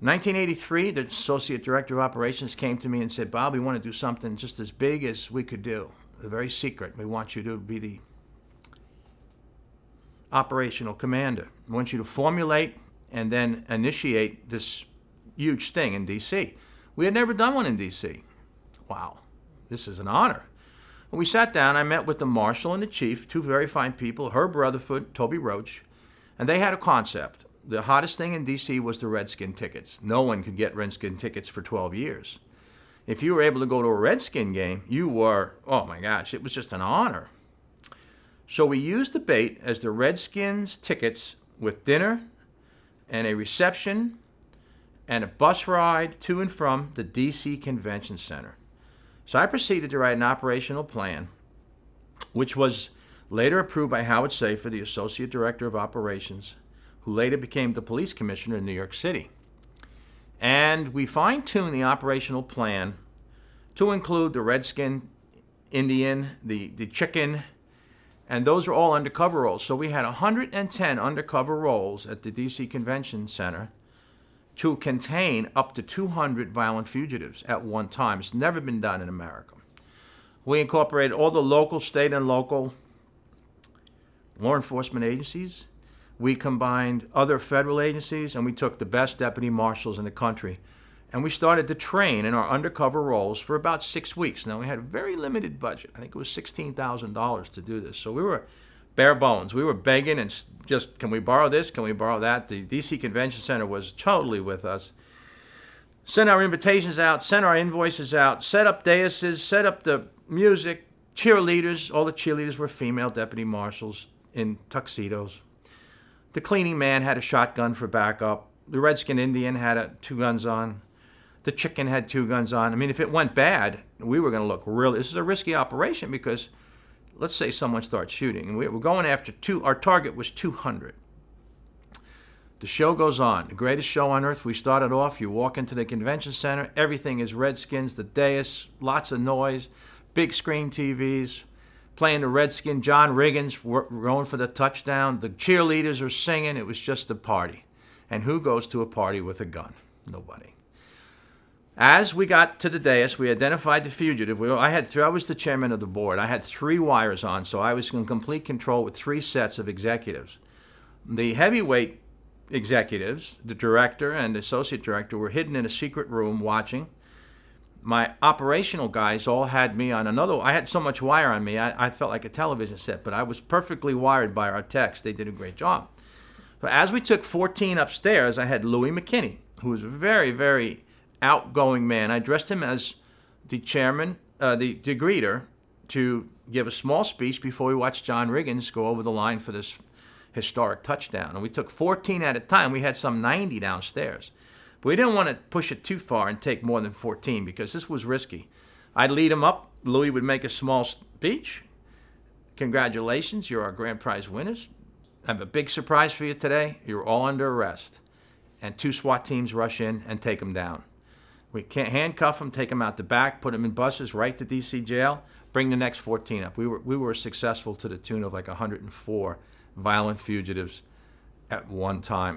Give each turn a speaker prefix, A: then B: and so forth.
A: 1983, the Associate Director of Operations came to me and said, Bob, we want to do something just as big as we could do. Very secret. We want you to be the operational commander. We want you to formulate and then initiate this huge thing in D.C. We had never done one in D.C. Wow, this is an honor. When we sat down, I met with the Marshal and the Chief, two very fine people, Herb Rutherford, Toby Roach, and they had a concept. The hottest thing in D.C. was the Redskin tickets. No one could get Redskin tickets for 12 years. If you were able to go to a Redskin game, you were, oh my gosh, it was just an honor. So we used the bait as the Redskins tickets with dinner and a reception and a bus ride to and from the D.C. Convention Center. So I proceeded to write an operational plan, which was later approved by Howard Safer, the Associate Director of Operations, who later became the police commissioner in New York City. And we fine-tuned the operational plan to include the Redskin, Indian, the Chicken, and those are all undercover roles. So we had 110 undercover roles at the D.C. Convention Center to contain up to 200 violent fugitives at one time. It's never been done in America. We incorporated all the local, state, and local law enforcement agencies. We combined other federal agencies, and we took the best deputy marshals in the country. And we started to train in our undercover roles for about 6 weeks. Now, we had a very limited budget. I think it was $16,000 to do this. So we were bare bones. We were begging and just, can we borrow this? Can we borrow that? The D.C. Convention Center was totally with us. Sent our invitations out, sent our invoices out, set up daises, set up the music, cheerleaders. All the cheerleaders were female deputy marshals in tuxedos. The cleaning man had a shotgun for backup. The Redskin Indian had 2 guns on. The Chicken had 2 guns on. I mean, if it went bad, we were going to look really, this is a risky operation because let's say someone starts shooting, and we're going after our target was 200. The show goes on, the greatest show on earth. We started off, you walk into the convention center, everything is Redskins, the dais, lots of noise, big screen TVs, playing the Redskin, John Riggins going for the touchdown. The cheerleaders are singing. It was just a party. And who goes to a party with a gun? Nobody. As we got to the dais, we identified the fugitive. I was the chairman of the board. I had 3 wires on, so I was in complete control with 3 sets of executives. The heavyweight executives, the director and the associate director, were hidden in a secret room watching. My operational guys all had me on another. I had so much wire on me, I felt like a television set, but I was perfectly wired by our techs. They did a great job. So as we took 14 upstairs, I had Louis McKinney, who was a very, very outgoing man. I dressed him as the chairman, the greeter, to give a small speech before we watched John Riggins go over the line for this historic touchdown. And we took 14 at a time. We had some 90 downstairs. But we didn't want to push it too far and take more than 14 because this was risky. I'd lead him up. Louis would make a small speech. Congratulations, you're our grand prize winners. I have a big surprise for you today. You're all under arrest. And 2 SWAT teams rush in and take them down. We can't handcuff them, take them out the back, put them in buses right to D.C. jail, bring the next 14 up. We were successful to the tune of like 104 violent fugitives at one time.